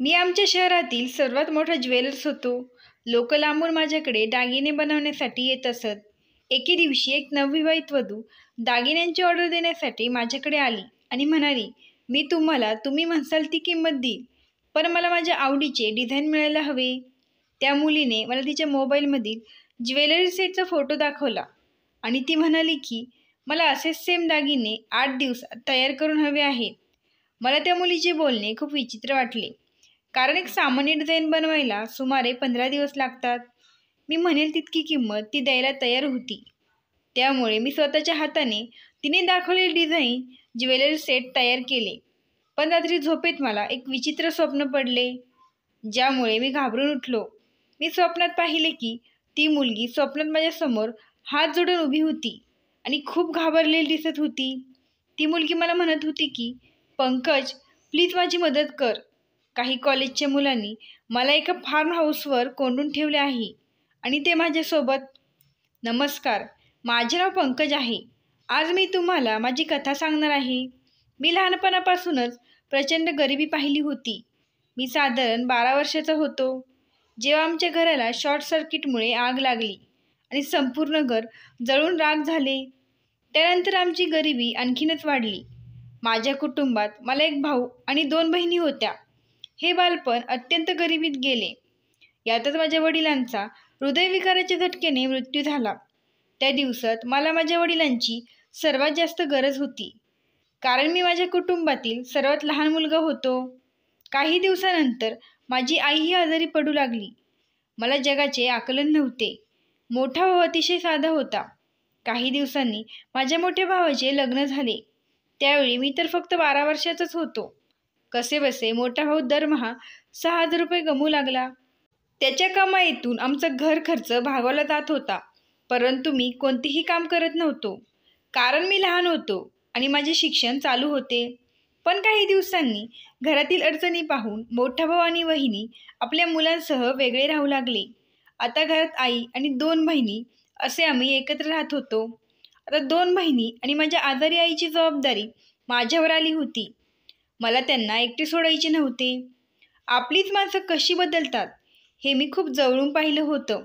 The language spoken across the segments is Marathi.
मी आमच्या शहरातील सर्वात मोठा ज्वेलर्स होतो. लोक लांबून माझ्याकडे दागिने बनवण्यासाठी येत असत. एके दिवशी एक नवविवाहित वधू दागिन्यांची ऑर्डर देण्यासाठी माझ्याकडे आली आणि म्हणाली, मी तुम्ही म्हणसाल ती किंमत देईल, पण मला माझ्या आवडीचे डिझाईन मिळायला हवे. त्या मुलीने मला तिच्या मोबाईलमधील ज्वेलरी सेटचा फोटो दाखवला आणि ती म्हणाली की मला असेच सेम दागिने 8 दिवसात तयार करून हवे आहेत. मला त्या मुलीचे बोलणे खूप विचित्र वाटले, कारण एक सामान्य डिझाईन बनवायला सुमारे 15 दिवस लागतात. मी म्हणेल तितकी किंमत ती द्यायला तयार होती. त्यामुळे मी स्वतःच्या हाताने तिने दाखवलेले डिझाईन ज्वेलरी सेट तयार केले. पण रात्री झोपेत मला एक विचित्र स्वप्न पडले, ज्यामुळे मी घाबरून उठलो. मी स्वप्नात पाहिले की ती मुलगी स्वप्नात माझ्यासमोर हात जोडून उभी होती आणि खूप घाबरलेली दिसत होती. ती मुलगी मला म्हणत होती की, पंकज, प्लीज माझी मदत कर. काही कॉलेजच्या मुलांनी मला एका फार्म हाऊसवर कोंडून ठेवले आहे आणि ते माझ्यासोबत. नमस्कार, माझे नाव पंकज आहे. आज मी तुम्हाला माझी कथा सांगणार आहे. मी लहानपणापासूनच प्रचंड गरिबी पाहिली होती. मी साधारण 12 वर्षाचा होतो जेव्हा आमच्या घराला शॉर्ट सर्किटमुळे आग लागली आणि संपूर्ण घर जळून राख झाले. त्यानंतर आमची गरिबी आणखीनच वाढली. माझ्या कुटुंबात मला एक भाऊ आणि 2 बहिणी होत्या. हे बालपण अत्यंत गरिबीत गेले. यातच माझ्या वडिलांचा हृदयविकाराच्या झटक्याने मृत्यू झाला. त्या दिवसात मला माझ्या वडिलांची सर्वात जास्त गरज होती, कारण मी माझ्या कुटुंबातील सर्वात लहान मुलगा होतो. काही दिवसानंतर माझी आईही आजारी पडू लागली. मला जगाचे आकलन नव्हते. मोठा भाऊ अतिशय साधा होता. काही दिवसांनी माझ्या मोठ्या भावाचे लग्न झाले. त्यावेळी मी तर फक्त 12 वर्षाचाच होतो. कसेबसे मोठा भाऊ दरमहा 6,000 रुपये गमवू लागला. त्याच्या कमाईतून आमचा घर खर्च भागवला जात होता. परंतु मी कोणतेही काम करत नव्हतो, कारण मी लहान होतो आणि माझे शिक्षण चालू होते. पण काही दिवसांनी घरातील अडचणी पाहून मोठा भाऊ आणि वहिनी आपल्या मुलांसह वेगळे राहू लागले. आता घरात आई आणि 2 बहिणी असे आम्ही एकत्र राहत होतो. आता 2 बहिणी आणि माझ्या आजारी आईची जबाबदारी माझ्यावर आली होती. मला त्यांना एकटे सोडायचे नव्हते. आपलीच माणसं कशी बदलतात हे मी खूप जवळून पाहिलं होतं.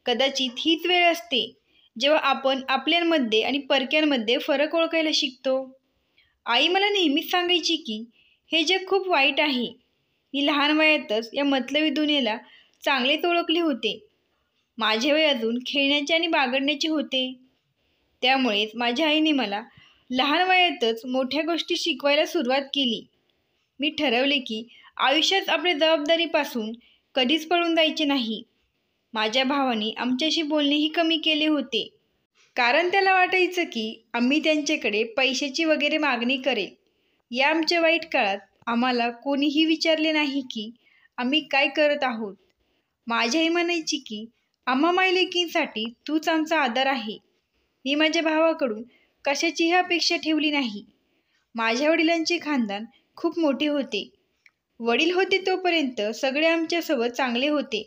कदाचित हीच वेळ असते जेव्हा आपण आपल्यांमध्ये आणि परक्यांमध्ये फरक ओळखायला शिकतो. आई मला नेहमीच सांगायची की हे जग खूप वाईट आहे. मी लहान वयातच या मतलबी दुनियेला चांगलेच ओळखले होते. माझे वय अजून खेळण्याचे आणि बागडण्याचे होते. त्यामुळेच माझ्या आईने मला लहान वयातच मोठ्या गोष्टी शिकवायला सुरुवात केली. मी ठरवले की आयुष्यात आपल्या जबाबदारीपासून कधीच पळून जायचे नाही. माझ्या भावाने आमच्याशी बोलणेही कमी केले होते, कारण त्याला वाटायचं की आम्ही त्यांच्याकडे पैशाची वगैरे मागणी करेल. या आमच्या वाईट काळात आम्हाला कोणीही विचारले नाही की आम्ही काय करत आहोत. माझी आई म्हणायची की आम्हा मायलेकींसाठी तूच आमचा आधार आहे. मी माझ्या भावाकडून कशाचीही अपेक्षा ठेवली नाही. माझ्या वडिलांचे खानदान खूप मोठे होते. वडील होते तोपर्यंत सगळे आमच्यासोबत चांगले होते,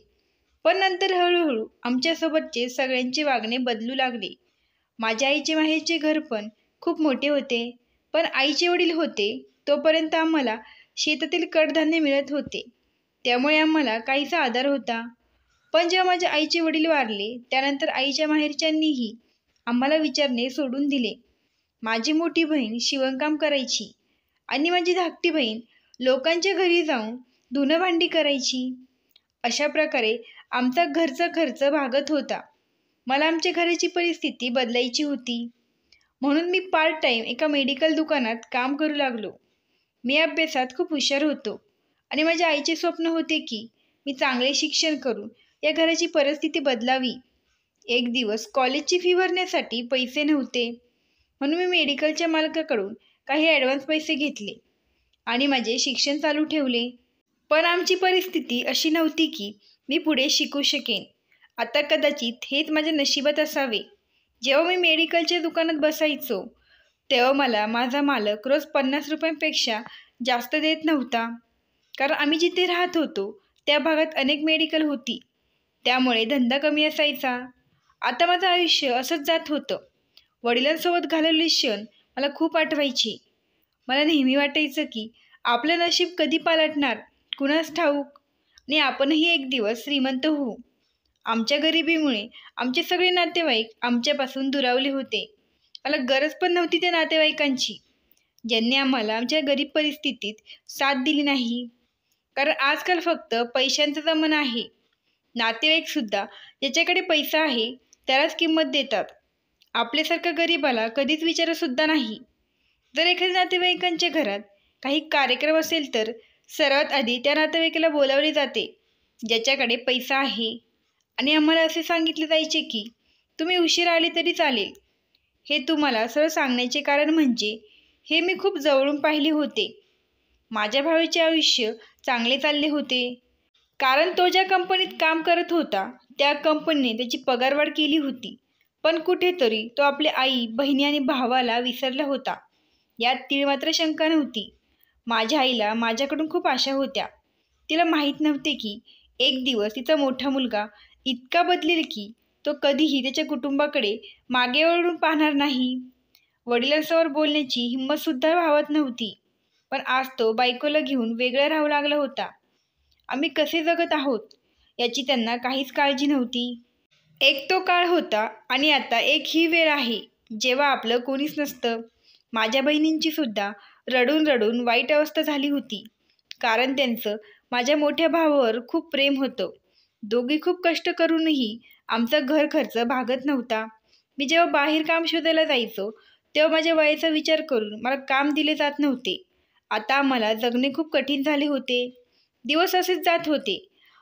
पण नंतर हळूहळू आमच्यासोबतचे सगळ्यांचे वागणे बदलू लागले. माझ्या आईचे माहेरचे घर पण खूप मोठे होते, पण आईचे वडील होते तोपर्यंत आम्हाला शेतातील कडधान्य मिळत होते. त्यामुळे आम्हाला काहीसा आधार होता. पण जेव्हा माझ्या आईचे वडील वारले त्यानंतर आईच्या माहेरच्यांनीही आम्हाला विचारणे सोडून दिले. माझी मोठी बहीण शिवणकाम करायची आणि माझी धाकटी बहीण लोकांच्या घरी जाऊन धुणं भांडी करायची. अशा प्रकारे आमचा घरचा खर्च भागत होता. मला आमच्या घराची परिस्थिती बदलायची होती, म्हणून मी पार्ट टाईम एका मेडिकल दुकानात काम करू लागलो. मी अभ्यासात खूप हुशार होतो आणि माझ्या आईचे स्वप्न होते की मी चांगले शिक्षण करून या घराची परिस्थिती बदलावी. एक दिवस कॉलेजची फी भरण्यासाठी पैसे नव्हते, म्हणून मी मेडिकलच्या मालकाकडून काही ॲडव्हान्स पैसे घेतले आणि माझे शिक्षण चालू ठेवले. पण आमची परिस्थिती अशी नव्हती की मी पुढे शिकू शकेन. आता कदाचित हेच माझ्या नशिबात असावे. जेव्हा मी मेडिकलच्या दुकानात बसायचो तेव्हा मला माझा मालक रोज 50 रुपयांपेक्षा जास्त देत नव्हता, कारण आम्ही जिथे राहत होतो त्या भागात अनेक मेडिकल होती. त्यामुळे धंदा कमी असायचा. आता माझं आयुष्य असंच जात होतं. वडिलांसोबत घालवलेले क्षण मला खूप आठवायचे. मला नेहमी वाटायचं की आपलं नशीब कधी पालटणार कुणास ठाऊक. आणि आपणही एक दिवस श्रीमंत होऊ. आमच्या गरिबीमुळे आमचे सगळे नातेवाईक आमच्यापासून दुरावले होते. मला गरज पण नव्हती त्या नातेवाईकांची, ज्यांनी आम्हाला आमच्या गरीब परिस्थितीत साथ दिली नाही. कारण आजकाल फक्त पैशांचा जमाना आहे. नातेवाईकसुद्धा ज्याच्याकडे पैसा आहे त्यालाच किंमत देतात. आपल्यासारखा गरीबाला कधीच विचारसुद्धा नाही. जर एखाद्या नातेवाईकांच्या घरात काही कार्यक्रम असेल तर सर्वात आधी त्या नातेवाईकाला बोलावले जाते ज्याच्याकडे पैसा आहे. आणि आम्हाला असे सांगितले जायचे की तुम्ही उशीर आले तरी चालेल. हे तुम्हाला सरळ सांगण्याचे कारण म्हणजे हे मी खूप जवळून पाहिले होते. माझ्या भावाचे आयुष्य चांगले चालले होते, कारण तो ज्या कंपनीत काम करत होता त्या कंपनीने त्याची पगारवाढ केली होती. पण कुठेतरी तो आपल्या आई, बहिणी आणि भावाला विसरला होता. यात तीळ मात्र शंका नव्हती. माझ्या आईला माझ्याकडून खूप आशा होत्या. तिला माहीत नव्हते की एक दिवस तिचा मोठा मुलगा इतका बदलेल की तो कधीही त्याच्या कुटुंबाकडे मागे वळून पाहणार नाही. वडिलांसमोर बोलण्याची हिंमतसुद्धा भावात नव्हती. पण आज तो बायकोला घेऊन वेगळा राहू लागला होता. आम्ही कसे जगत आहोत याची त्यांना काहीच काळजी नव्हती. एक तो काळ होता आणि आता एक ही वेळ आहे जेव्हा आपलं कोणीच नसतं. माझ्या बहिणींची सुद्धा रडून रडून वाईट अवस्था झाली होती, कारण त्यांचं माझ्या मोठ्या भावावर खूप प्रेम होतं. दोघी खूप कष्ट करूनही आमचा घर खर्च भागत नव्हता. मी जेव्हा बाहेर काम शोधायला जायचो तेव्हा माझ्या वयाचा विचार करून मला काम दिले जात नव्हते. आता आम्हाला जगणे खूप कठीण झाले होते. दिवस असेच जात होते.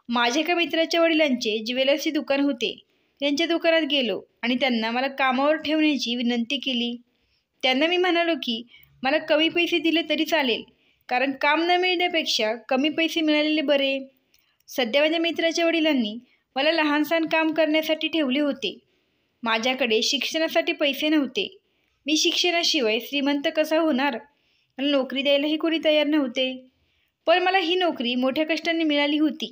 माझ्या एका मित्राच्या वडिलांचे ज्वेलर्सचे दुकान होते. त्यांच्या दुकानात गेलो आणि त्यांना मला कामावर ठेवण्याची विनंती केली. त्यांना मी म्हणालो की मला कमी पैसे दिले तरी चालेल, कारण काम न मिळण्यापेक्षा कमी पैसे मिळालेले बरे. सध्या माझ्या मित्राच्या वडिलांनी मला लहानसहान काम करण्यासाठी ठेवले होते. माझ्याकडे शिक्षणासाठी पैसे नव्हते. मी शिक्षणाशिवाय श्रीमंत कसा होणार? मला नोकरी द्यायलाही कोणी तयार नव्हते. पण मला ही नोकरी मोठ्या कष्टाने मिळाली होती.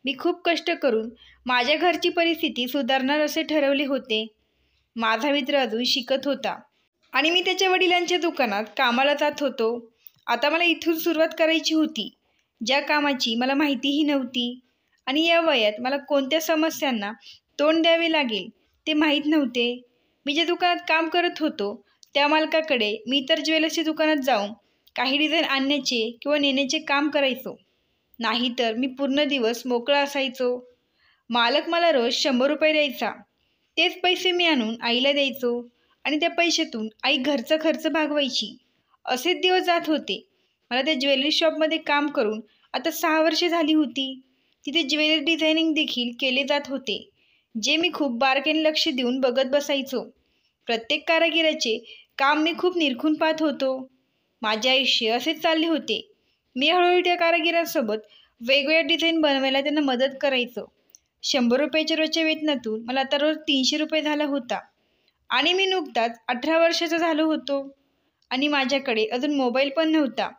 मी खूप कष्ट करून माझ्या घरची परिस्थिती सुधारणार असे ठरवले होते. माझा मित्र अजून शिकत होता आणि मी त्याच्या वडिलांच्या दुकानात कामाला जात होतो. आता मला इथून सुरुवात करायची होती, ज्या कामाची मला माहितीही नव्हती. आणि या वयात मला कोणत्या समस्यांना तोंड द्यावे लागेल ते माहीत नव्हते. मी ज्या दुकानात काम करत होतो त्या मालकाकडे मी इतर ज्वेलर्सच्या दुकानात जाऊन काही डिझाईन आणण्याचे किंवा नेण्याचे काम करायचो. नाहीतर मी पूर्ण दिवस मोकळा असायचो. मालक मला रोज 100 रुपये द्यायचा. तेच पैसे मी आणून आईला द्यायचो आणि त्या पैशातून आई घरचा खर्च भागवायची. असेच दिवस जात होते. मला त्या ज्वेलरी शॉपमध्ये काम करून आता 6 वर्षे झाली होती. तिथे ज्वेलरी डिझायनिंग देखील केले जात होते, जे मी खूप बारकाईने लक्ष देऊन बघत बसायचो. प्रत्येक कारागिराचे काम मी खूप निरखून पाहत होतो. माझे आयुष्य असेच चालले होते. मी हळूहळू त्या कारागिरांसोबत वेगवेगळ्या डिझाईन बनवायला त्यांना मदत करायचो. 100 रुपयाच्या रोजच्या वेतनातून मला आता रोज 300 रुपये झाला होता. आणि मी नुकताच 18 वर्षाचा झालो होतो आणि माझ्याकडे अजून मोबाईल पण नव्हता.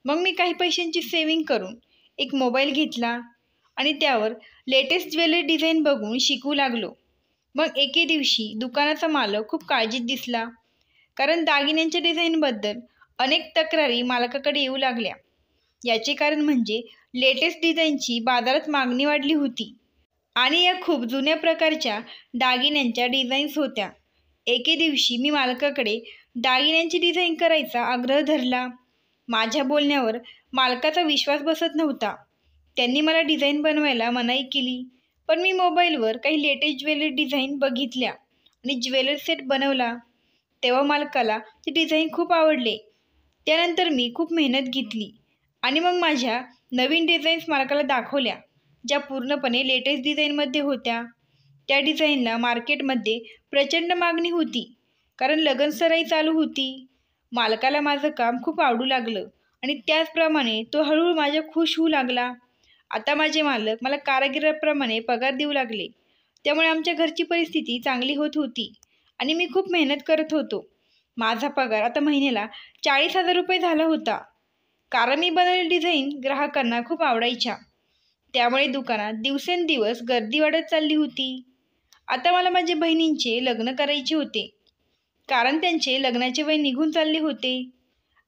मग मी काही पैशांची सेव्हिंग करून एक मोबाईल घेतला आणि त्यावर लेटेस्ट ज्वेलरी डिझाईन बघून शिकू लागलो. मग एके दिवशी दुकानाचा मालक खूप काळजीत दिसला, कारण दागिन्यांच्या डिझाईनबद्दल अनेक तक्रारी मालकाकडे येऊ लागल्या. याचे कारण म्हणजे लेटेस्ट डिझाईनची बाजारात मागणी वाढली होती आणि या खूप जुन्या प्रकारच्या दागिन्यांच्या डिझाईन्स होत्या. एके दिवशी मी मालकाकडे दागिन्यांची डिझाईन करायचा आग्रह धरला. माझ्या बोलण्यावर मालकाचा विश्वास बसत नव्हता. त्यांनी मला डिझाईन बनवायला मनाई केली. पण मी मोबाईलवर काही लेटेस्ट ज्वेलरी डिझाईन बघितल्या आणि ज्वेलरी सेट बनवला. तेव्हा मालकाला ती डिझाईन खूप आवडले. त्यानंतर मी खूप मेहनत घेतली आणि मग माझ्या नवीन डिझाईन्स मालकाला दाखवल्या, ज्या पूर्णपणे लेटेस्ट डिझाईनमध्ये होत्या. त्या डिझाईनला मार्केटमध्ये प्रचंड मागणी होती, कारण लग्नसराई चालू होती. मालकाला माझं काम खूप आवडू लागलं आणि त्याचप्रमाणे तो हळूहळू माझ्या खुश होऊ लागला. आता माझे मालक मला कारागिराप्रमाणे पगार देऊ लागले. त्यामुळे आमच्या घरची परिस्थिती चांगली होत होती आणि मी खूप मेहनत करत होतो. माझा पगार आता महिन्याला 40,000 रुपये झाला होता, कारण मी बनवलेली डिझाईन ग्राहकांना खूप आवडायच्या. त्यामुळे दुकानात दिवसेंदिवस गर्दी वाढत चालली होती. आता मला माझ्या बहिणींचे लग्न करायचे होते, कारण त्यांचे लग्नाचे वय निघून चालले होते.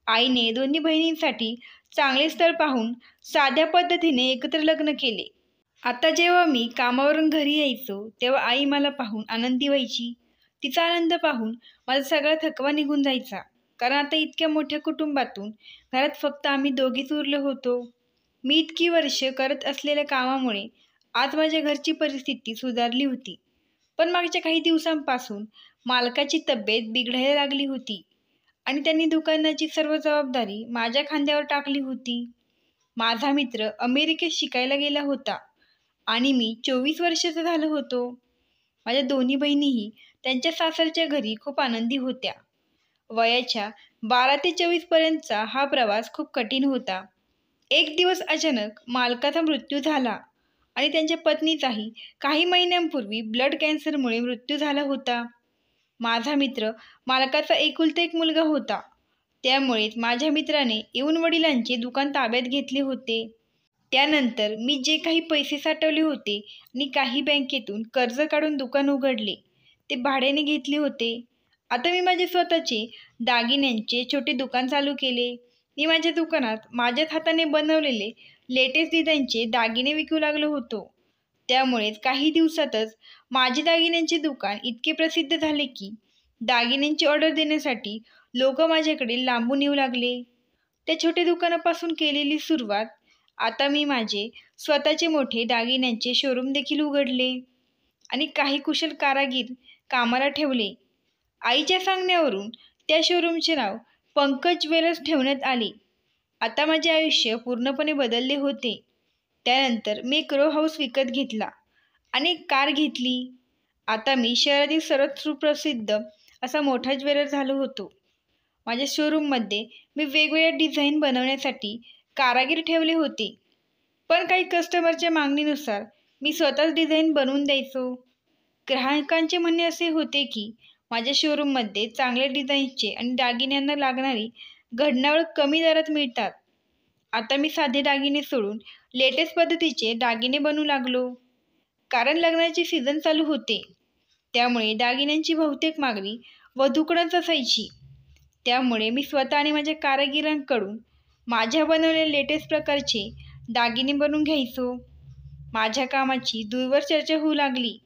आईने दोन्ही बहिणींसाठी चांगले स्थळ पाहून साध्या पद्धतीने एकत्र लग्न केले. आता जेव्हा मी कामावरून घरी यायचो तेव्हा आई मला पाहून आनंदी व्हायची. तिचा आनंद पाहून माझा सगळा थकवा निघून जायचा. कारण आता इतक्या मोठ्या कुटुंबातून घरात फक्त आम्ही दोघीच उरलो होतो. मी इतकी वर्ष करत असलेल्या कामामुळे आज माझ्या घरची परिस्थिती सुधारली होती. पण मागच्या काही दिवसांपासून मालकाची तब्येत बिघडायला लागली होती आणि त्यांनी दुकानाची सर्व जबाबदारी माझ्या खांद्यावर टाकली होती. माझा मित्र अमेरिकेत शिकायला गेला होता आणि मी 24 वर्षाचा झालो होतो. माझ्या दोन्ही बहिणीही त्यांच्या सासरच्या घरी खूप आनंदी होत्या. वयाच्या 12 ते 24 पर्यंतचा हा प्रवास खूप कठीण होता. एक दिवस अचानक मालकाचा मृत्यू झाला आणि त्यांच्या पत्नीचाही काही महिन्यांपूर्वी ब्लड कॅन्सरमुळे मृत्यू झाला होता. माझा मित्र मालकाचा एकुलता एक मुलगा होता. त्यामुळेच माझ्या मित्राने येऊन वडिलांचे दुकान ताब्यात घेतले होते. त्यानंतर मी जे काही पैसे साठवले होते आणि काही बँकेतून कर्ज काढून दुकान उघडले, ते भाड्याने घेतले होते. आता मी माझे स्वतःचे दागिन्यांचे छोटे दुकान चालू केले. मी माझ्या दुकानात माझ्याच हाताने बनवलेले लेटेस्ट डिझाईनचे दागिने विकू लागलो होतो. त्यामुळेच काही दिवसातच माझे दागिन्यांचे दुकान इतके प्रसिद्ध झाले की दागिन्यांची ऑर्डर देण्यासाठी लोक माझ्याकडे लांबून येऊ लागले. त्या छोट्या दुकानापासून केलेली सुरुवात आता मी माझे स्वतःचे मोठे दागिन्यांचे शोरूम देखील उघडले आणि काही कुशल कारागीर कामाला ठेवले. आईच्या सांगण्यावरून त्या शोरूमचे नाव पंकज ज्वेलर्स ठेवण्यात आले. आता माझे आयुष्य पूर्णपणे बदलले होते. त्यानंतर मी एक रो हाऊस विकत घेतला आणि एक कार घेतली. आता मी शहरातील सर्वात सुप्रसिद्ध असा मोठा ज्वेलर झालो होतो. माझ्या शोरूममध्ये मी वेगवेगळ्या डिझाईन बनवण्यासाठी कारागीर ठेवले होते. पण काही कस्टमरच्या मागणीनुसार मी स्वतःच डिझाईन बनवून द्यायचो. ग्राहकांचे म्हणणे असे होते की माझ्या शोरूममध्ये चांगल्या डिझाईनचे आणि दागिन्यांना लागणारी घडणावळ कमी दरात मिळतात. आता मी साधे दागिने सोडून लेटेस्ट पद्धतीचे दागिने बनवू लागलो. कारण लग्नाचे सीझन चालू होते, त्यामुळे दागिन्यांची बहुतेक मागणी वधूकडूनच असायची. त्यामुळे मी स्वतः आणि माझ्या कारागिरांकडून माझ्या बनवलेल्या लेटेस्ट प्रकारचे दागिने बनवून घ्यायचो. माझ्या कामाची दूरवर चर्चा होऊ लागली.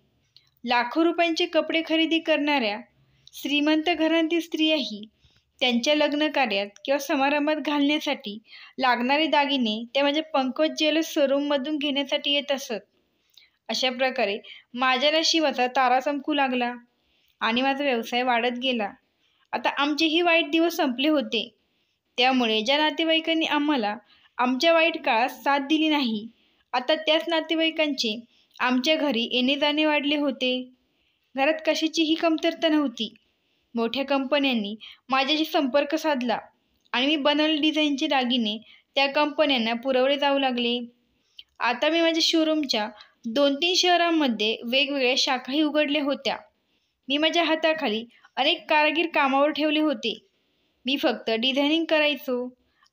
लाखो रुपयांचे कपडे खरेदी करणाऱ्या श्रीमंत घरातील स्त्रियाही त्यांच्या लग्न कार्यात किंवा समारंभात घालण्यासाठी लागणारे दागिने त्या माझ्या पंकज ज्वेलर्स शोरूममधून घेण्यासाठी येत असत. अशा प्रकारे माझ्या नशिबाचा तारा चमकू लागला आणि माझा व्यवसाय वाढत गेला. आता आमचेही वाईट दिवस संपले होते. त्यामुळे ज्या नातेवाईकांनी आम्हाला आमच्या वाईट काळात साथ दिली नाही, आता त्याच नातेवाईकांचे आमच्या घरी येणे जाणे वाढले होते. घरात कशाचीही कमतरता नव्हती. मोठ्या कंपन्यांनी माझ्याशी संपर्क साधला आणि मी बनवलेले डिझाईनचे दागिने त्या कंपन्यांना पुरवले जाऊ लागले. आता मी माझ्या शोरूमच्या 2-3 शहरांमध्ये वेगवेगळ्या शाखाही उघडल्या होत्या. मी माझ्या हाताखाली अनेक कारागीर कामावर ठेवले होते. मी फक्त डिझायनिंग करायचो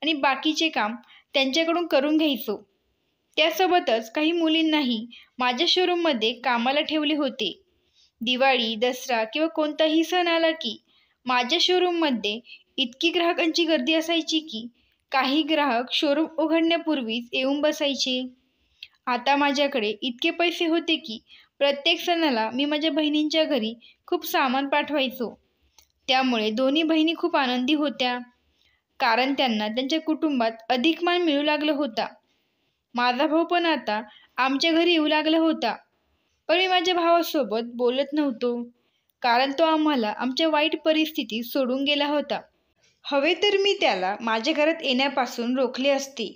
आणि बाकीचे काम त्यांच्याकडून करून घ्यायचो. त्यासोबतच काही मुलींनाही माझ्या शोरूममध्ये कामाला ठेवले होते. दिवाळी, दसरा किंवा कोणताही सण आला की माझ्या शोरूममध्ये इतकी ग्राहकांची गर्दी असायची की काही ग्राहक शोरूम उघडण्यापूर्वीच येऊन बसायचे. आता माझ्याकडे इतके पैसे होते की प्रत्येक सणाला मी माझ्या बहिणींच्या घरी खूप सामान पाठवायचो. त्यामुळे दोन्ही बहिणी खूप आनंदी होत्या, कारण त्यांना त्यांच्या कुटुंबात अधिक मान मिळू लागला होता. माझा भाऊ पण आता आमच्या घरी येऊ लागला होता. पण मी माझ्या भावासोबत बोलत नव्हतो, कारण तो आम्हाला आमच्या वाईट परिस्थितीत सोडून गेला होता. हवे तर मी त्याला माझ्या घरात येण्यापासून रोखले असते.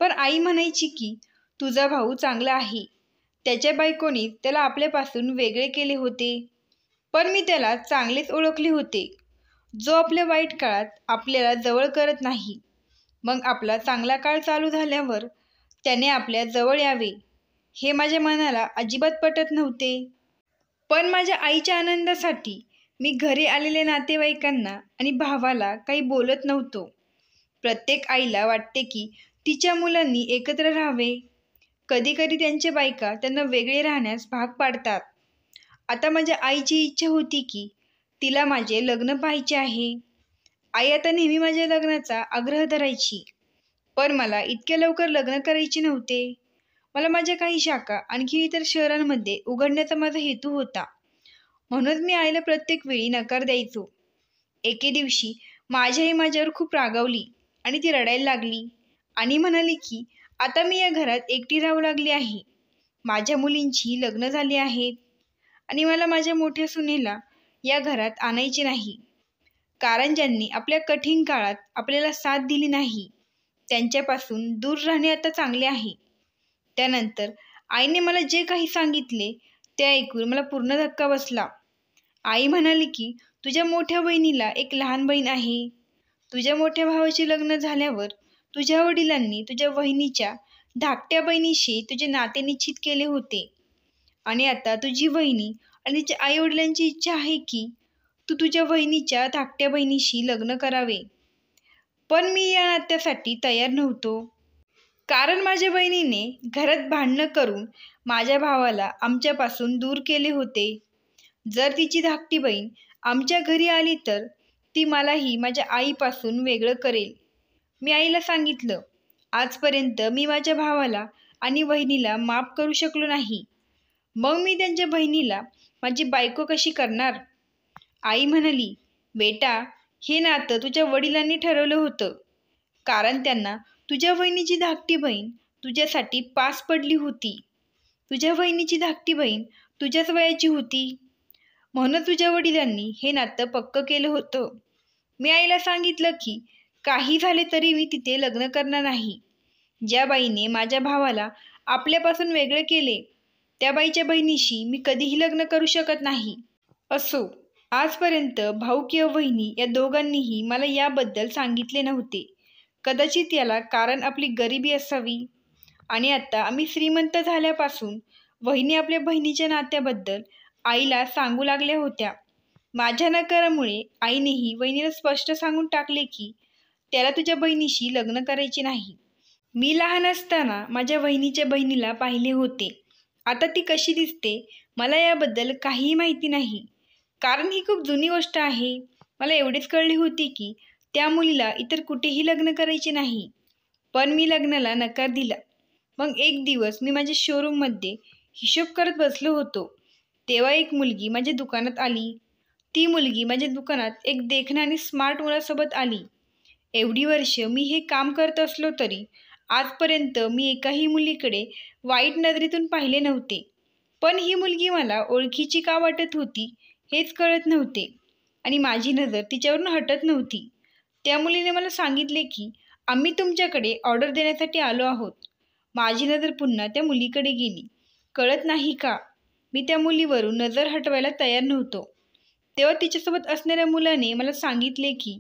पण आई म्हणायची की तुझा भाऊ चांगला आहे, त्याच्या बायकोनी त्याला आपल्यापासून वेगळे केले होते. पण मी त्याला चांगलेच ओळखले होते. जो आपल्या वाईट काळात आपल्याला जवळ करत नाही, मग आपला चांगला काळ चालू झाल्यावर त्याने आपल्या जवळ यावे, हे माझ्या मनाला अजिबात पटत नव्हते. पण माझ्या आईच्या आनंदासाठी मी घरी आलेल्या नातेवाईकांना आणि भावाला काही बोलत नव्हतो. प्रत्येक आईला वाटते की तिच्या मुलांनी एकत्र राहावे. कधीकधी त्यांच्या बायका त्यांना वेगळे राहण्यास भाग पाडतात. आता माझ्या आईची इच्छा होती की तिला माझे लग्न पाहायचे आहे. आई आता नेहमी माझ्या लग्नाचा आग्रह धरायची. पण मला इतक्या लवकर लग्न करायचे नव्हते. मला माझ्या काही शाखा आणखी इतर शहरांमध्ये उघडण्याचा माझा हेतू होता. म्हणून मी आईला प्रत्येक वेळी नकार द्यायचो. एके दिवशी माझी आई माझ्यावर खूप रागावली आणि ती रडायला लागली आणि म्हणाली की आता मी या घरात एकटी राहू लागली आहे. माझ्या मुलींची लग्न झाली आहेत आणि मला माझ्या मोठ्या सुनेला या घरात आणायचे नाही. कारण ज्यांनी आपल्या कठीण काळात आपल्याला साथ दिली नाही त्यांच्यापासून दूर राहणे आता चांगले आहे. त्यानंतर आईने मला जे काही सांगितले ते ऐकून मला पूर्ण धक्का बसला. आई म्हणाली की तुझ्या मोठ्या बहिणीला एक लहान बहीण आहे. तुझ्या मोठ्या भावाचे लग्न झाल्यावर तुझ्या वडिलांनी तुझ्या बहिणीच्या धाकट्या बहिणीशी तुझे नाते निश्चित केले होते आणि आता तुझी बहिणी आणि तिच्या आई वडिलांची इच्छा आहे की तू तुझ्या बहिणीच्या धाकट्या बहिणीशी लग्न करावे. पण मी या नात्यासाठी तयार नव्हतो. कारण माझ्या बहिणीने घरात भांडणं करून माझ्या भावाला आमच्यापासून दूर केले होते. जर तिची धाकटी बहीण आमच्या घरी आली तर ती मलाही माझ्या आईपासून वेगळं करेल. मी आईला सांगितलं, आजपर्यंत मी माझ्या भावाला आणि बहिणीला माफ करू शकलो नाही. मग मी त्यांच्या बहिणीला माझी बायको कशी करणार? आई म्हणाली, बेटा, हे नातं तुझ्या वडिलांनी ठरवलं होतं. कारण त्यांना तुझ्या बहिणीची धाकटी बहीण तुझ्यासाठी पास पडली होती. तुझ्या बहिणीची धाकटी बहीण तुझ्याच वयाची होती. म्हणून तुझ्या वडिलांनी हे नातं पक्क केलं होतं. मी आईला सांगितलं की काही झाले तरी मी तिथे लग्न करणार नाही. ज्या बाईने माझ्या भावाला आपल्यापासून वेगळे केले त्या बाईच्या बहिणीशी मी कधीही लग्न करू शकत नाही. असो, आजपर्यंत भाऊ किंवा बहिणी या दोघांनीही मला याबद्दल सांगितले नव्हते. कदाचित याला कारण आपली गरिबी असावी. आणि आता आम्ही श्रीमंत झाल्यापासून वहिनी आपल्या बहिणीच्या नात्याबद्दल आईला सांगू लागल्या होत्या. माझ्या नकारामुळे आईनेही वहिनीला स्पष्ट सांगून टाकले की त्याला तुझ्या बहिणीशी लग्न करायचे नाही. मी लहान असताना माझ्या बहिणीच्या बहिणीला पाहिले होते. आता ती कशी दिसते मला याबद्दल काहीही माहिती नाही. कारण ही खूप जुनी गोष्ट आहे. मला एवढेच कळले होते की त्या मुलीला इतर कुठेही लग्न करायचे नाही. पण मी लग्नाला नकार दिला. मग एक दिवस मी माझ्या शोरूममध्ये हिशोब करत बसलो होतो. तेव्हा एक मुलगी माझ्या दुकानात आली. ती मुलगी माझ्या दुकानात एक देखणं आणि स्मार्ट मुलासोबत आली. एवढी वर्ष मी हे काम करत असलो तरी आजपर्यंत मी एकाही मुलीकडे वाईट नजरेतून पाहिले नव्हते. पण ही मुलगी मला ओळखीची का वाटत होती हेच कळत नव्हते आणि माझी नजर तिच्यावरून हटत नव्हती. त्या मुलीने मला सांगितले की आम्ही तुमच्याकडे ऑर्डर देण्यासाठी आलो आहोत. माझी नजर पुन्हा त्या मुलीकडे गेली. कळत नाही का मी त्या मुलीवरून नजर हटवायला तयार नव्हतो. तेव्हा तिच्यासोबत असणाऱ्या मुलाने मला सांगितले की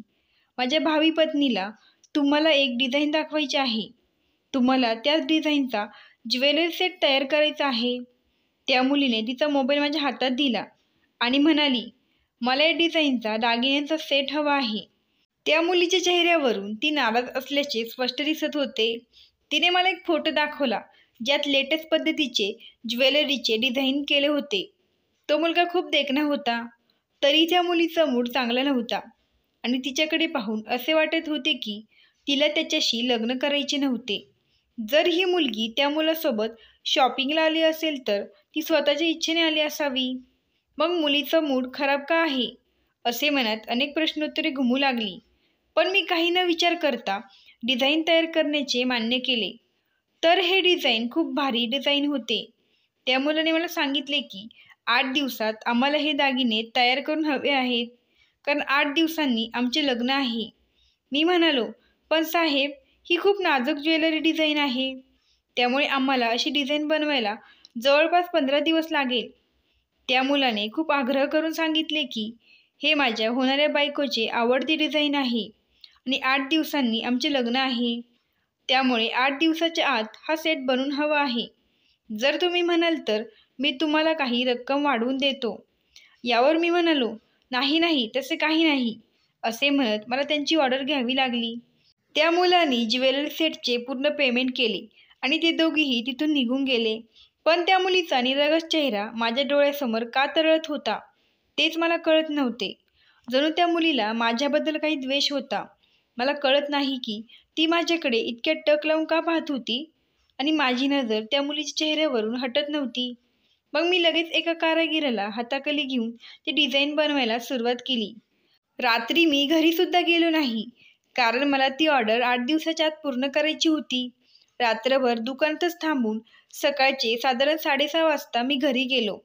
माझ्या भावी पत्नीला तुम्हाला एक डिझाईन दाखवायची आहे. तुम्हाला त्याच डिझाईनचा ज्वेलरी सेट तयार करायचा आहे. त्या मुलीने तिचा मोबाईल माझ्या हातात दिला आणि म्हणाली, मला या डिझाईनचा दागिन्यांचा सेट हवा आहे. त्या मुलीच्या चेहऱ्यावरून ती नाराज असल्याचे स्पष्ट दिसत होते. तिने मला एक फोटो दाखवला ज्यात लेटेस्ट पद्धतीचे ज्वेलरीचे डिझाईन केले होते. तो मुलगा खूप देखणा होता. तरी त्या मुलीचा मूड चांगला नव्हता आणि तिच्याकडे पाहून असे वाटत होते की तिला त्याच्याशी लग्न करायचे नव्हते. जर ही मुलगी त्या मुलासोबत शॉपिंगला आली असेल तर ती स्वतःच्या इच्छेने आली असावी. मग मुलीचा मूड खराब का आहे असे मनात अनेक प्रश्नोत्तरे घुमू लागली. पण मी काही न विचार करता डिझाईन तयार करण्याचे मान्य केले. तर हे डिझाईन खूप भारी डिझाईन होते. त्या मुलाने मला सांगितले की 8 दिवसात आम्हाला हे दागिने तयार करून हवे आहेत. कारण 8 दिवसांनी आमचे लग्न आहे. मी म्हणालो, पण साहेब, ही खूप नाजूक ज्वेलरी डिझाईन आहे. त्यामुळे आम्हाला अशी डिझाईन बनवायला जवळपास 15 दिवस लागेल. त्या मुलाने खूप आग्रह करून सांगितले की हे माझ्या होणाऱ्या बायकोचे आवडती डिझाईन आहे आणि 8 दिवसांनी आमचे लग्न आहे. त्यामुळे 8 दिवसाच्या आत हा सेट बनवून हवा आहे. जर तुम्ही म्हणाल तर मी तुम्हाला काही रक्कम वाढवून देतो. यावर मी म्हणालो, नाही नाही, तसे काही नाही असे म्हणत मला त्यांची ऑर्डर घ्यावी लागली. त्या मुलाने ज्वेलरी सेटचे पूर्ण पेमेंट केले आणि ते दोघेही तिथून निघून गेले. पण त्या मुलीचा निरागस चेहरा माझ्या डोळ्यासमोर का तरळत होता तेच मला कळत नव्हते. जणू त्या मुलीला माझ्याबद्दल काही द्वेष होता. मला कळत नाही की ती माझ्याकडे इतक्या टक लावून का पाहत होती आणि माझी नजर त्या मुलीच्या चेहऱ्यावरून हटत नव्हती. मग मी लगेच एका कारागिराला हाताखाली घेऊन ती डिझाईन बनवायला सुरुवात केली. रात्री मी घरीसुद्धा गेलो नाही, कारण मला ती ऑर्डर 8 दिवसाच्या आत पूर्ण करायची होती. रात्रभर दुकानातच थांबून सकाळचे साधारण 6:30 वाजता मी घरी गेलो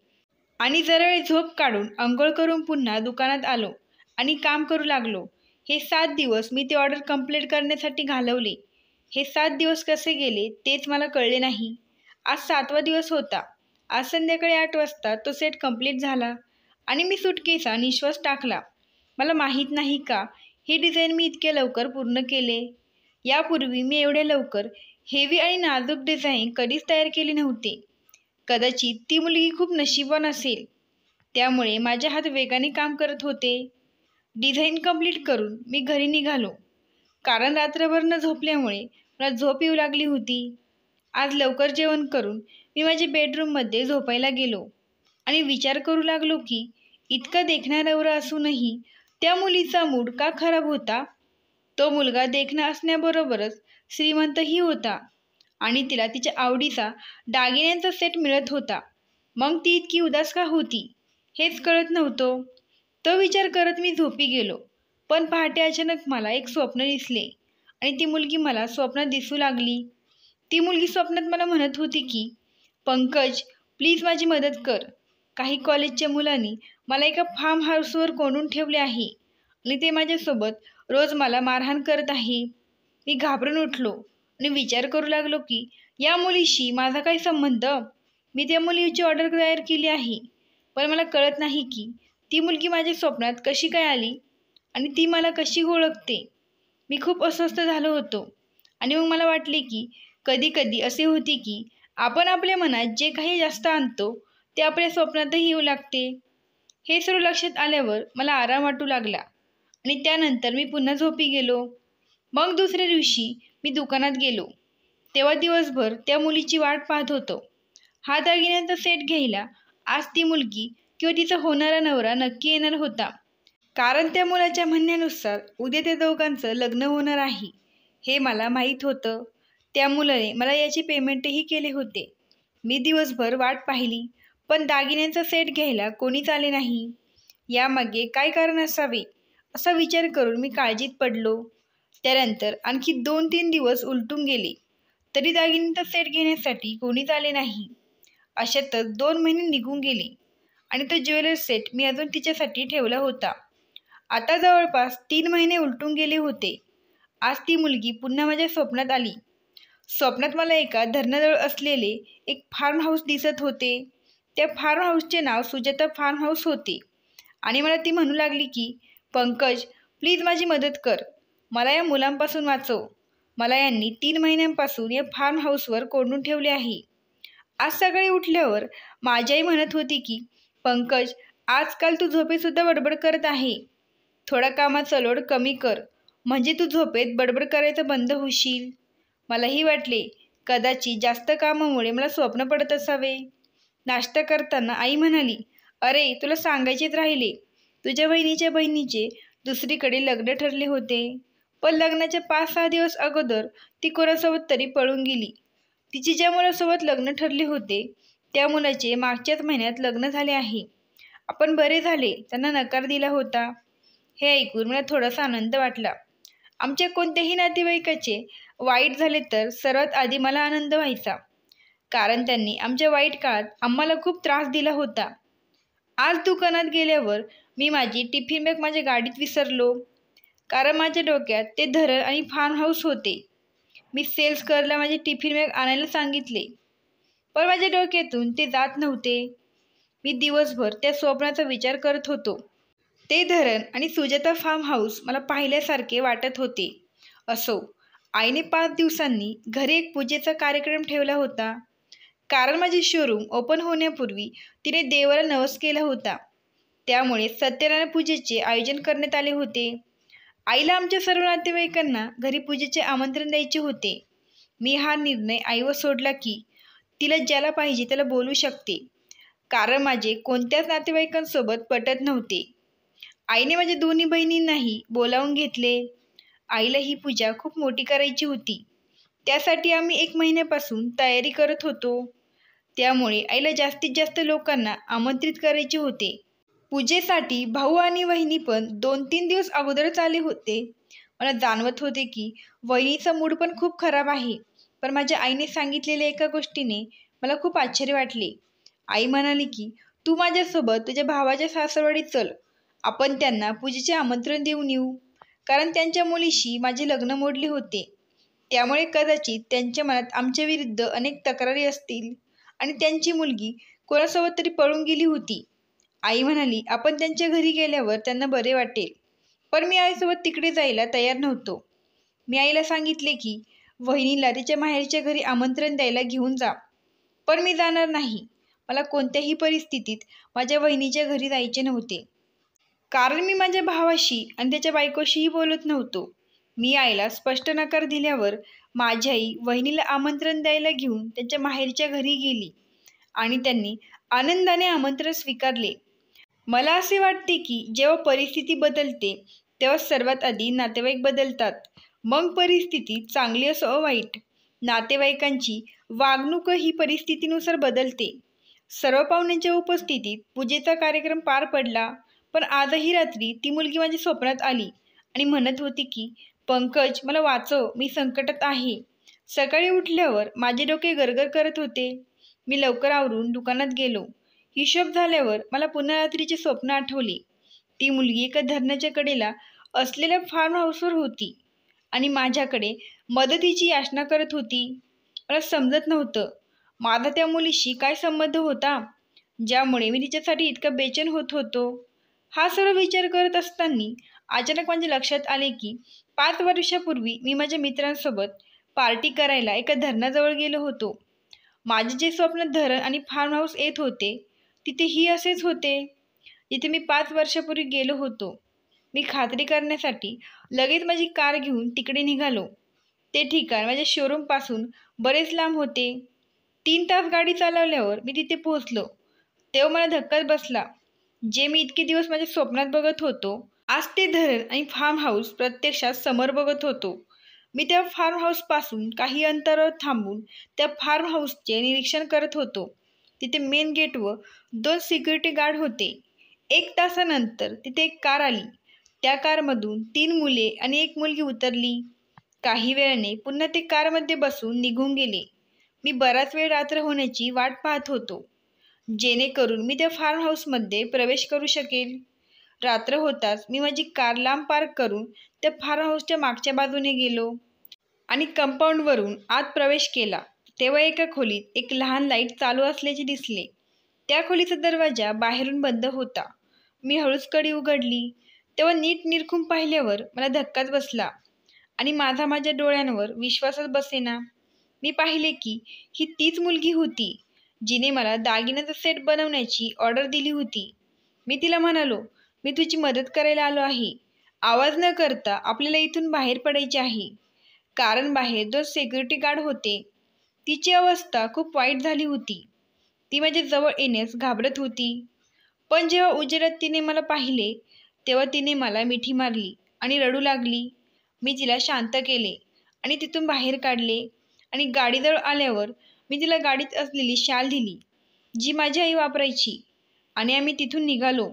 आणि जरा वेळ झोप काढून अंघोळ करून पुन्हा दुकानात आलो आणि काम करू लागलो. हे 7 दिवस मी ती ऑर्डर कंप्लीट करण्यासाठी घालवले. हे 7 दिवस कसे गेले तेच मला कळले नाही. आज 7वा दिवस होता. आज संध्याकाळी 8 वाजता तो सेट कंप्लीट झाला आणि मी सुटकेचा निश्वास टाकला. मला माहीत नाही का हे डिझाईन मी इतक्या लवकर पूर्ण केले. यापूर्वी मी एवढ्या लवकर हेवी आणि नाजूक डिझाईन कधीच तयार केले नव्हते. कदाचित ती मुलगी खूप नशीबवान असेल, त्यामुळे माझे हात वेगाने काम करत होते. डिझाईन कंप्लीट करून मी घरी निघालो, कारण रात्रभर न झोपल्यामुळे मला झोप येऊ लागली होती. आज लवकर जेवण करून मी माझ्या बेडरूममध्ये झोपायला गेलो आणि विचार करू लागलो की इतका देखणा नवरा असूनही त्या मुलीचा मूड का खराब होता. तो मुलगा देखणा असण्याबरोबरच श्रीमंतही होता आणि तिला तिच्या आवडीचा दागिन्यांचा सेट मिळत होता. मग ती इतकी उदास का होती हेच कळत नव्हतं. तो विचार करत मी झोपी गेलो. पण पहाटे अचानक मला एक स्वप्न दिसले आणि ती मुलगी मला स्वप्नात दिसू लागली. ती मुलगी स्वप्नात मला म्हणत होती की, पंकज, प्लीज माझी मदत कर. काही कॉलेजच्या मुलांनी मला एका फार्म हाऊसवर कोंडून ठेवले आहे आणि ते माझ्यासोबत रोज मला मारहाण करत आहे. मी घाबरून उठलो आणि विचार करू लागलो की या मुलीशी माझा काय संबंध. मी त्या मुलीची ऑर्डर तयार केली आहे, पण मला कळत नाही की ती मुलगी माझ्या स्वप्नात कशी काय आली आणि ती मला कशी ओळखते. मी खूप अस्वस्थ झालो होतो आणि मग मला वाटले की कधी कधी असे होते की आपण आपल्या मनात जे काही जास्त आणतो ते आपल्या स्वप्नातही येऊ लागते. हे सर्व लक्षात आल्यावर मला आराम वाटू लागला आणि त्यानंतर मी पुन्हा झोपी गेलो. मग दुसऱ्या दिवशी मी दुकानात गेलो. तेव्हा दिवसभर त्या मुलीची वाट पाहत होतो. हा दागिन्यांचा सेट घ्यायला आज ती मुलगी किंवा तिचा होणारा नवरा नक्की येणार होता, कारण त्या मुलाच्या म्हणण्यानुसार उद्या त्या दोघांचं लग्न होणार आहे हे मला माहीत होतं. त्या मुलाने मला याचे पेमेंटही केले होते. मी दिवसभर वाट पाहिली, पण दागिन्यांचा सेट घ्यायला कोणीच आले नाही. यामागे काय कारण असावे असा विचार करून मी काळजीत पडलो. त्यानंतर आणखी 2-3 दिवस उलटून गेले, तरी दागिन्यांचा सेट घेण्यासाठी कोणीच आले नाही. अशातच 2 महिने निघून गेले आणि तो ज्वेलरी सेट मी अजून तिच्यासाठी ठेवला होता. आता जवळपास 3 महिने उलटून गेले होते. आज ती मुलगी पुन्हा माझ्या स्वप्नात आली. स्वप्नात मला एका धरणाजवळ असलेले एक फार्म हाऊस दिसत होते. त्या फार्म हाऊसचे नाव सुजाता फार्म हाऊस होते आणि मला ती म्हणू लागली की, पंकज, प्लीज माझी मदत कर. मला या मुलांपासून वाचव. मला यांनी 3 महिन्यांपासून या फार्म हाऊसवर कोंडून ठेवले आहे. आज सकाळी उठल्यावर माझी आई म्हणत होती की, पंकज, आजकाल तू झोपेतसुद्धा बडबड करत आहे. थोडा कामाचा लोड कमी कर, म्हणजे तू झोपेत बडबड करायचं बंद होशील. मलाही वाटले कदाचित जास्त कामामुळे मला स्वप्न पडत असावे. नाश्ता करताना आई म्हणाली, अरे, तुला सांगायचेच राहिले. तुझ्या बहिणीच्या बहिणीचे दुसरीकडे लग्न ठरले होते, पण लग्नाच्या 5-6 दिवस अगोदर ती कोणासोबत तरी पळून गेली. तिची ज्या मुलासोबत लग्न ठरले होते त्या मुलाचे मागच्याच महिन्यात लग्न झाले आहे. आपण बरे झाले त्यांना नकार दिला होता. हे ऐकून मला थोडासा आनंद वाटला. आमच्या कोणत्याही नातेवाईकाचे वाईट झाले तर सर्वात आधी मला आनंद व्हायचा, कारण त्यांनी आमच्या वाईट काळात आम्हाला खूप त्रास दिला होता. आज दुकानात गेल्यावर मी माझी टिफिन बॅग माझ्या गाडीत विसरलो, कारण माझ्या डोक्यात ते धरण आणि फार्म हाऊस होते. मी सेल्स गर्लला माझे टिफिन बॅग आणायला सांगितले, पण माझ्या डोक्यातून ते जात नव्हते. मी दिवसभर त्या स्वप्नाचा विचार करत होतो. ते धरण आणि सुजाता फार्म हाऊस मला पाहिल्यासारखे वाटत होते. असो, आईने 5 दिवसांनी घरी एक पूजेचा कार्यक्रम ठेवला होता, कारण माझे शोरूम ओपन होण्यापूर्वी तिने देवाला नवस केला होता. त्यामुळे सत्यनारायण पूजेचे आयोजन करण्यात आले होते. आईला आमच्या सर्व नातेवाईकांना घरी पूजेचे आमंत्रण द्यायचे होते. मी हा निर्णय आईवर सोडला की तिला ज्याला पाहिजे त्याला बोलू शकते, कारण माझे कोणत्याच नातेवाईकांसोबत पटत नव्हते. आईने माझ्या दोन्ही बहिणींनाही बोलावून घेतले. आईला ही पूजा खूप मोठी करायची होती. त्यासाठी आम्ही 1 महिन्यापासून तयारी करत होतो. त्यामुळे आईला जास्तीत जास्त लोकांना आमंत्रित करायचे होते. पूजेसाठी भाऊ आणि वहिनी पण 2-3 दिवस अगोदरच आले होते. मला जाणवत होते की वहिनीचा मूड पण खूप खराब आहे. पण माझ्या आईने सांगितलेल्या एका गोष्टीने मला खूप आश्चर्य वाटले. आई म्हणाली की तू माझ्यासोबत तुझ्या भावाच्या सासरवाडीत चल. आपण त्यांना पूजेचे आमंत्रण देऊन येऊ. कारण त्यांच्या मुलीशी माझे लग्न मोडले होते. त्यामुळे कदाचित त्यांच्या मनात आमच्या विरुद्ध अनेक तक्रारी असतील आणि त्यांची मुलगी कोणासोबत तरी पळून गेली होती. आई म्हणाली आपण त्यांच्या घरी गेल्यावर त्यांना बरे वाटेल. पण मी आईसोबत तिकडे जायला तयार नव्हतो. मी आईला सांगितले की वहिनीला तिच्या माहेरच्या घरी आमंत्रण द्यायला घेऊन जा. पण मी जाणार नाही. मला कोणत्याही परिस्थितीत माझ्या वहिनीच्या घरी जायचे नव्हते. कारण मी माझ्या भावाशी आणि त्याच्या बायकोशीही बोलत नव्हतो. मी आईला स्पष्ट नकार दिल्यावर माझी आई वहिनीला आमंत्रण द्यायला घेऊन त्यांच्या माहेरच्या घरी गेली आणि त्यांनी आनंदाने आमंत्रण स्वीकारले. मला असे वाटते की जेव्हा परिस्थिती बदलते तेव्हा सर्वात आधी नातेवाईक बदलतात. मग परिस्थिती चांगली असो वाईट, नातेवाईकांची वागणूक ही परिस्थितीनुसार बदलते. सर्व पाहुण्यांच्या उपस्थितीत पूजेचा कार्यक्रम पार पडला. पण आजही रात्री ती मुलगी माझ्या स्वप्नात आली आणि म्हणत होती की पंकज मला वाचव, मी संकटात आहे. सकाळी उठल्यावर माझे डोके गरगर करत होते. मी लवकर आवरून दुकानात गेलो. हिशोब झाल्यावर मला पुन्हा रात्रीचे स्वप्न आठवले. ती मुलगी एका धरणाच्या कडेला असलेल्या फार्म हाऊसवर होती आणि माझ्याकडे मदतीची याचना करत होती. मला समजत नव्हतं माझा त्या मुलीशी काय संबंध होता, ज्यामुळे मी तिच्यासाठी इतका बेचैन होत होतो. हा सर्व विचार करत असताना अचानक माझ्या लक्षात आले की 5 वर्षापूर्वी मी माझ्या मित्रांसोबत पार्टी करायला एका धरणाजवळ गेलो होतो. माझे जे स्वप्न धरण आणि फार्म हाऊस येत होते तिथेही असेच होते, जिथे मी 5 वर्षापूर्वी गेलो होतो. मी खात्री करण्यासाठी लगेच माझी कार घेऊन तिकडे निघालो. ते ठिकाण माझ्या शोरूमपासून बरेच लांब होते. 3 तास गाडी चालवल्यावर मी तिथे पोहोचलो. तेव्हा मला धक्काच बसला. जे मी इतके दिवस माझ्या स्वप्नात बघत होतो, आज ते धरण आणि फार्म हाऊस प्रत्यक्षात समोर बघत होतो. मी त्या फार्म हाऊसपासून काही अंतरावर थांबून त्या फार्म हाऊसचे निरीक्षण करत होतो. तिथे मेन गेटवर 2 सिक्युरिटी गार्ड होते. 1 तासानंतर तिथे एक कार आली. त्या कारमधून 3 मुले आणि 1 मुलगी उतरली. काही वेळाने पुन्हा ते कारमध्ये बसून निघून गेले. मी बराच वेळ रात्र होण्याची वाट पाहत होतो, जेणेकरून मी त्या फार्म हाऊसमध्ये प्रवेश करू शकेल. रात्र होताच मी माझी कार लांब पार्क करून त्या फार्म हाऊसच्या मागच्या बाजूने गेलो आणि कंपाऊंडवरून आत प्रवेश केला. तेव्हा एका खोलीत एक लहान लाईट चालू असल्याचे दिसले. त्या खोलीचा दरवाजा बाहेरून बंद होता. मी हळूच कडी उघडली. तेव्हा नीट निरखून पाहिल्यावर मला धक्काच बसला आणि माझ्या डोळ्यांवर विश्वासच बसेना. मी पाहिले की ही तीच मुलगी होती जिने मला दागिन्याचा सेट बनवण्याची ऑर्डर दिली होती. मी तिला म्हणालो, मी तुझी मदत करायला आलो आहे. आवाज न करता आपल्याला इथून बाहेर पडायचे आहे. कारण बाहेर 2 सिक्युरिटी गार्ड होते. तिची अवस्था खूप वाईट झाली होती. ती माझ्या जवळ येण्यास घाबरत होती. पण जेव्हा उजेडात तिने मला पाहिले तेव्हा तिने मला मिठी मारली आणि रडू लागली. मी तिला शांत केले आणि तिथून बाहेर काढले आणि गाडीजवळ आल्यावर मी तिला गाडीत असलेली शाल दिली, जी माझी आई वापरायची, आणि आम्ही तिथून निघालो.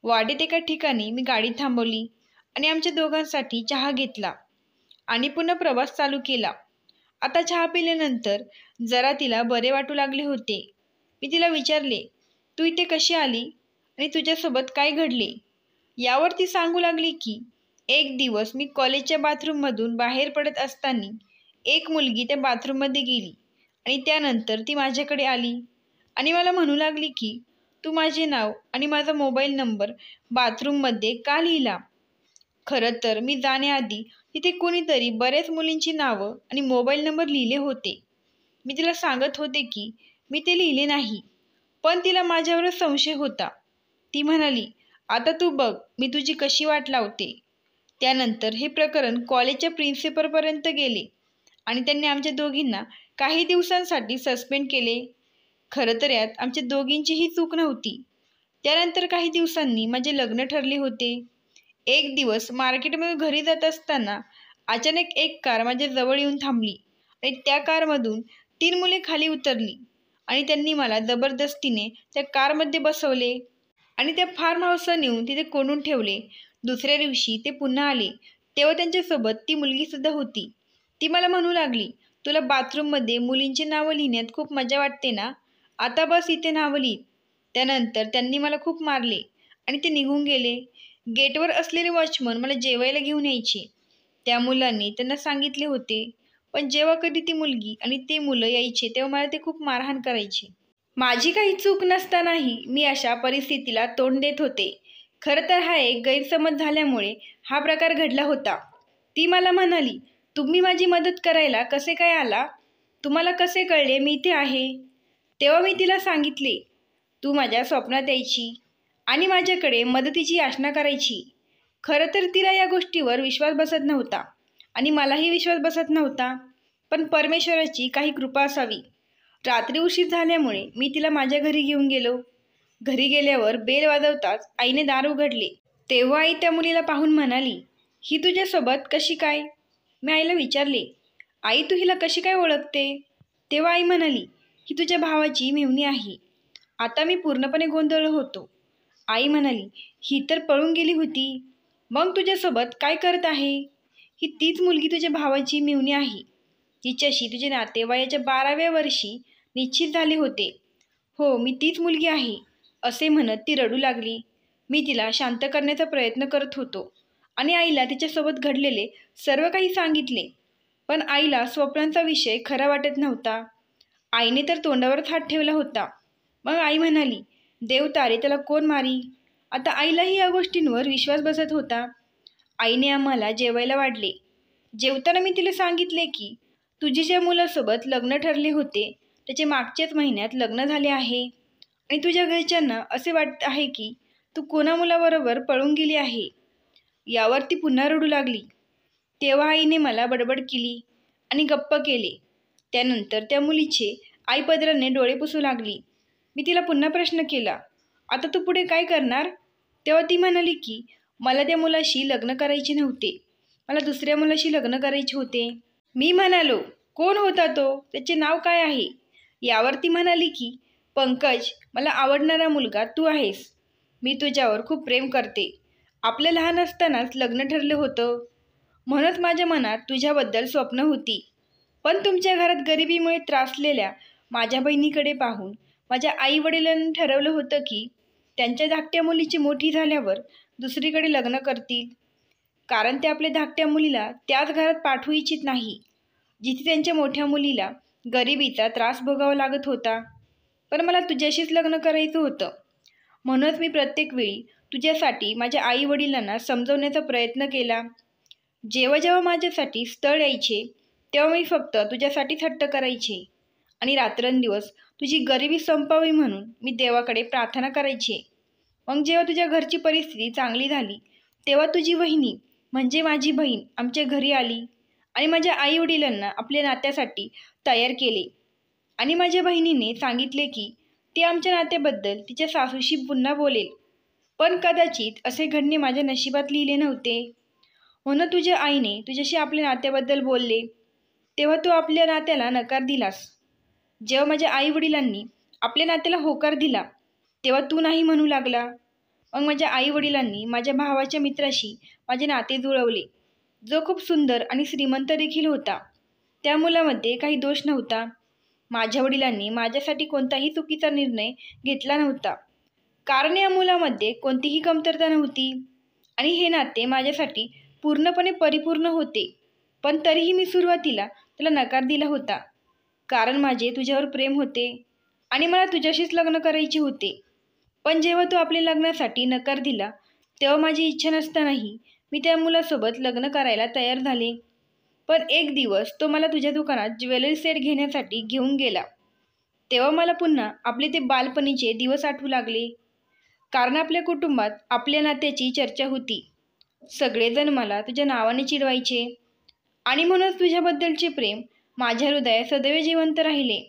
वाटेत एका ठिकाणी मी गाडी थांबवली आणि आमच्या दोघांसाठी चहा घेतला आणि पुन्हा प्रवास चालू केला. आता चहा पिल्यानंतर जरा तिला बरे वाटू लागले होते. मी तिला विचारले, तू इथे कशी आली आणि तुझ्यासोबत काय घडले? यावर ती सांगू लागली की एक दिवस मी कॉलेजच्या बाथरूममधून बाहेर पडत असताना एक मुलगी त्या बाथरूममध्ये गेली आणि त्यानंतर ती माझ्याकडे आली आणि मला म्हणू लागली की तू माझे नाव आणि माझा मोबाईल नंबर बाथरूममध्ये का लिहिला? खरं तर मी जाण्याआधी तिथे कोणीतरी बऱ्याच मुलींची नावं आणि मोबाईल नंबर लिहिले होते. मी तिला सांगत होते की मी ते लिहिले नाही, पण तिला माझ्यावर संशय होता. ती म्हणाली, आता तू बघ मी तुझी कशी वाट लावते. त्यानंतर हे प्रकरण कॉलेजच्या प्रिन्सिपलपर्यंत गेले आणि त्यांनी आमच्या दोघींना काही दिवसांसाठी सस्पेंड केले. खरं तर यात आमच्या दोघींचीही चूक नव्हती. त्यानंतर काही दिवसांनी माझे लग्न ठरले होते. एक दिवस मार्केटमध्ये घरी जात असताना अचानक एक कार माझ्या जवळ येऊन थांबली आणि त्या कारमधून 3 मुले खाली उतरली आणि त्यांनी मला जबरदस्तीने त्या कारमध्ये बसवले आणि त्या फार्म हाऊसला नेऊन तिथे कोंडून ठेवले. दुसऱ्या दिवशी ते पुन्हा आले तेव्हा त्यांच्यासोबत ती मुलगीसुद्धा होती. ती मला म्हणू लागली, तुला बाथरूममध्ये मुलींची नावं लिहिण्यात खूप मजा वाटते ना, आता बस इथे नावं लिही. त्यानंतर त्यांनी मला खूप मारले आणि ते निघून गेले. गेटवर असलेले वॉचमन मला जेवायला घेऊन यायचे. त्या मुलांनी त्यांना सांगितले होते, पण जेव्हा कधी ती मुलगी आणि ते मुलं यायचे तेव्हा मला ते खूप मारहाण करायचे. माझी काही चूक नसतानाही मी अशा परिस्थितीला तोंड देत होते. खरं तर हा एक गैरसमज झाल्यामुळे हा प्रकार घडला होता. ती मला म्हणाली, तुम्ही माझी मदत करायला कसे काय आला? तुम्हाला कसे कळले मी इथे आहे? तेव्हा मी तिला सांगितले, तू माझ्या स्वप्नात यायची आणि माझ्याकडे मदतीची याचना करायची. खरं तर तिला या गोष्टीवर विश्वास बसत नव्हता आणि मलाही विश्वास बसत नव्हता, पण परमेश्वराची काही कृपा असावी. रात्री उशीर झाल्यामुळे मी तिला माझ्या घरी घेऊन गेलो. घरी गेल्यावर बेल वाजवताच आईने दार उघडले. तेव्हा आई त्या मुलीला पाहून म्हणाली, ही तुझ्यासोबत कशी काय? मी आईला विचारले, आई तू हिला कशी काय ओळखते? तेव्हा आई म्हणाली, ही तुझ्या भावाची मेव्हणी आहे. आता मी पूर्णपणे गोंधळलो होतो. आई म्हणाली, ही तर पळून गेली होती, मग तुझ्यासोबत काय करत आहे? ही तीच मुलगी तुझ्या भावाची मेव्हणी आहे. तिच्याशी तुझे नाते वयाच्या 12व्या वर्षी निश्चित झाले होते. हो, मी तीच मुलगी आहे, असे म्हणत ती रडू लागली. मी तिला शांत करण्याचा प्रयत्न करत होतो आणि आईला तिच्यासोबत घडलेले सर्व काही सांगितले. पण आईला स्वप्नांचा विषय खरा वाटत नव्हता. आईने तर तोंडावरच हात ठेवला होता. मग आई म्हणाली, देव तारे त्याला कोण मारी? आता आईलाही या गोष्टींवर विश्वास बसत होता. आईने आम्हाला जेवायला वाढले. जेवताना मी तिला सांगितले की तुझे ज्या मुलासोबत लग्न ठरले होते त्याचे मागच्याच महिन्यात लग्न झाले आहे आणि तुझ्या घरच्यांना असे वाटत आहे की तू कोणा मुलाबरोबर पळून गेली आहे. यावर ती पुन्हा रडू लागली. तेव्हा आईने मला बडबड केली आणि गप्प केले. त्यानंतर त्या मुलीचे आईपदराने डोळे पुसू लागली. मी तिला पुन्हा प्रश्न केला, आता तू पुढे काय करणार? तेव्हा ती म्हणाली की मला त्या मुलाशी लग्न करायचे नव्हते, मला दुसऱ्या मुलाशी लग्न करायचे होते. मी म्हणालो, कोण होता तो? त्याचे नाव काय आहे? यावर ती म्हणाली की पंकज, मला आवडणारा मुलगा तू आहेस. मी तुझ्यावर खूप प्रेम करते. आपलं लहान असतानाच लग्न ठरलं होतं, म्हणूनच माझ्या मनात तुझ्याबद्दल स्वप्न होती. पण तुमच्या घरात गरिबीमुळे त्रासलेल्या माझ्या बहिणीकडे पाहून माझ्या आईवडिलांनी ठरवलं होतं की त्यांच्या धाकट्या मुलीची मोठी झाल्यावर दुसरीकडे लग्न करतील, कारण ते आपल्या धाकट्या मुलीला त्याच घरात पाठवू इच्छित नाही जिथे त्यांच्या मोठ्या मुलीला गरिबीचा त्रास भोगावा लागत होता. पण मला तुझ्याशीच लग्न करायचं होतं, म्हणूनच मी प्रत्येक वेळी तुझ्यासाठी माझ्या आईवडिलांना समजवण्याचा प्रयत्न केला. जेव्हा जेव्हा माझ्यासाठी स्थळ यायचे तेव्हा मी फक्त तुझ्यासाठीच हट्ट करायचे आणि रात्रंदिवस तुझी गरिबी संपावी म्हणून मी देवाकडे प्रार्थना करायचे. मग जेव्हा तुझ्या घरची परिस्थिती चांगली झाली तेव्हा तुझी वहिनी म्हणजे माझी बहीण आमच्या घरी आली आणि माझ्या आईवडिलांना आपल्या नात्यासाठी तयार केले आणि माझ्या बहिणीने सांगितले की ती आमच्या नात्याबद्दल तिच्या सासूशी पुन्हा बोलेल. पण कदाचित असे घडणे माझ्या नशिबात लिहिले नव्हते, म्हणून तुझ्या आईने तुझ्याशी आपल्या नात्याबद्दल बोलले तेव्हा तू आपल्या नात्याला नकार दिलास. जेव्हा माझ्या आईवडिलांनी आपल्या नात्याला होकार दिला तेव्हा तू नाही म्हणू लागला. मग माझ्या आईवडिलांनी माझ्या भावाच्या मित्राशी माझे नाते जुळवले, जो खूप सुंदर आणि श्रीमंत देखील होता. त्या मुलामध्ये काही दोष नव्हता. माझ्या वडिलांनी माझ्यासाठी कोणताही चुकीचा निर्णय घेतला नव्हता, कारण या मुलामध्ये कोणतीही कमतरता नव्हती आणि हे नाते माझ्यासाठी पूर्णपणे परिपूर्ण होते. पण तरीही मी सुरुवातीला त्याला नकार दिला होता, कारण माझे तुझ्यावर प्रेम होते आणि मला तुझ्याशीच लग्न करायचे होते. पण जेव्हा तू आपल्या लग्नासाठी नकार दिला तेव्हा माझी इच्छा नसतानाही मी त्या मुलासोबत लग्न करायला तयार झाले. पण एक दिवस तो मला तुझ्या दुकानात ज्वेलरी सेट घेण्यासाठी घेऊन गेला. तेव्हा मला पुन्हा आपले ते बालपणीचे दिवस आठवू लागले, कारण आपल्या कुटुंबात आपल्या नात्याची चर्चा होती. सगळेजण मला तुझ्या नावाने चिडवायचे आणि म्हणूनच तुझ्याबद्दलचे प्रेम माझ्या हृदयात सदैव जिवंत राहिले.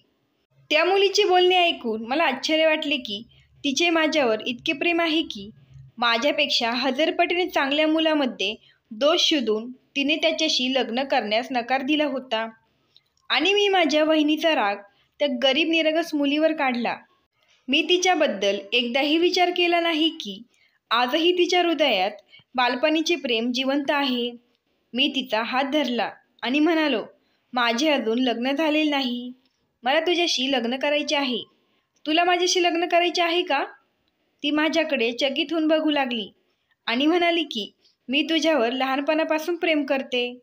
त्या मुलीचे बोलणे ऐकून मला आश्चर्य वाटले की तिचे माझ्यावर इतके प्रेम आहे की माझ्यापेक्षा 1000 पटीने चांगल्या मुलामध्ये दोष शोधून तिने त्याच्याशी लग्न करण्यास नकार दिला होता आणि मी माझ्या वहिनीचा राग त्या गरीब निरगस मुलीवर काढला. मी तिच्याबद्दल एकदाही विचार केला नाही की आजही तिच्या हृदयात बालपणीचे प्रेम जिवंत आहे. मी तिचा हात धरला आणि म्हणालो, माझे अजून लग्न झालेले नाही. मला तुझ्याशी लग्न करायचे आहे. तुला माझ्याशी लग्न करायचे आहे का? ती माझ्याकडे चकित होऊन बघू लागली आणि म्हणाली की मी तुझ्यावर लहानपणापासून प्रेम करते,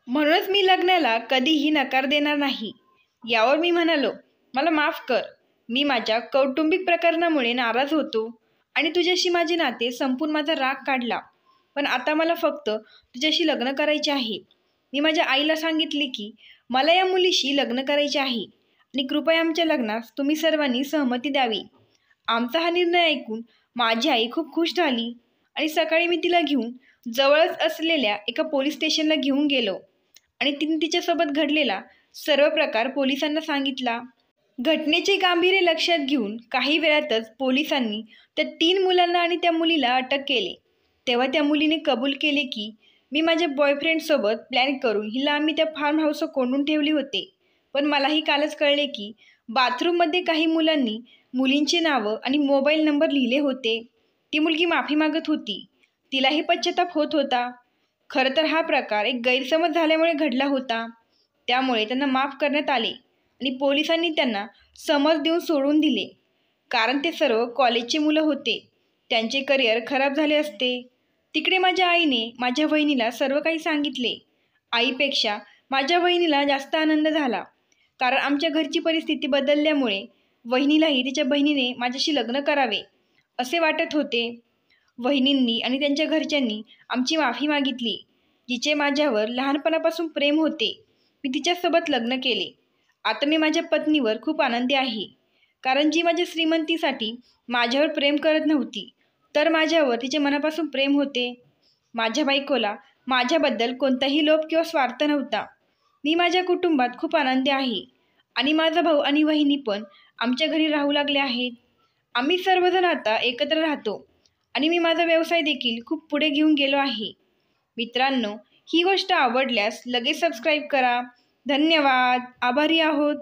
म्हणूनच मी लग्नाला कधीही नकार देणार नाही. यावर मी म्हणालो, मला माफ कर. मी माझ्या कौटुंबिक प्रकरणामुळे नाराज होतो आणि तुझ्याशी माझे नाते संपून माझा राग काढला. पण आता मला फक्त तुझ्याशी लग्न करायचे आहे. मी माझ्या आईला सांगितले की मला या मुलीशी लग्न करायचे आहे आणि कृपया आमच्या लग्नास तुम्ही सर्वांनी सहमती द्यावी. आमचा हा निर्णय ऐकून माझी आई खूप खुश झाली आणि सकाळी मी तिला घेऊन जवळच असलेल्या एका पोलीस स्टेशनला घेऊन गेलो आणि तिने तिच्यासोबत घडलेला सर्व प्रकार पोलिसांना सांगितला. घटनेचे गांभीर्य लक्षात घेऊन काही वेळातच पोलिसांनी त्या 3 मुलांना आणि त्या मुलीला अटक केले. तेव्हा त्या मुलीने कबूल केले की मी माझ्या बॉयफ्रेंडसोबत प्लॅन करून हिला आम्ही त्या फार्म हाऊसवर कोंडून ठेवले होते. पण मलाही कालच कळले की बाथरूममध्ये काही मुलांनी मुलींची नावं आणि मोबाईल नंबर लिहिले होते. ती मुलगी माफी मागत होती. तिलाही पश्चाताप होत होता. खरं तर हा प्रकार एक गैरसमज झाल्यामुळे घडला होता. त्यामुळे त्यांना माफ करण्यात आले आणि पोलिसांनी त्यांना समज देऊन सोडून दिले. कारण ते सर्व कॉलेजची मुलं होते. त्यांचे करिअर खराब झाले असते. तिकडे माझ्या आईने माझ्या वहिनीला सर्व काही सांगितले. आईपेक्षा माझ्या वहिनीला जास्त आनंद झाला, कारण आमच्या घरची परिस्थिती बदलल्यामुळे वहिनीलाही तिच्या बहिणीने माझ्याशी लग्न करावे असे वाटत होते. वहिनींनी आणि त्यांच्या घरच्यांनी आमची माफी मागितली. जिचे माझ्यावर लहानपणापासून प्रेम होते, मी तिच्यासोबत लग्न केले. आता मी माझ्या पत्नीवर खूप आनंदी आहे, कारण जी माझ्या श्रीमंतीसाठी माझ्यावर प्रेम करत नव्हती, तर माझ्यावर तिचे मनापासून प्रेम होते. माझ्या बायकोला माझ्याबद्दल कोणताही लोभ किंवा स्वार्थ नव्हता. मी माझ्या कुटुंबात खूप आनंदी आहे आणि माझा भाऊ आणि वहिनी पण आमच्या घरी राहू लागले आहेत. आम्ही सर्वजण आता एकत्र राहतो आणि मी माझा व्यवसाय देखील खूप पुढे घेऊन गेलो आहे. मित्रांनो, ही गोष्ट आवडल्यास लगेच सबस्क्राईब करा. धन्यवाद. आभारी आहोत.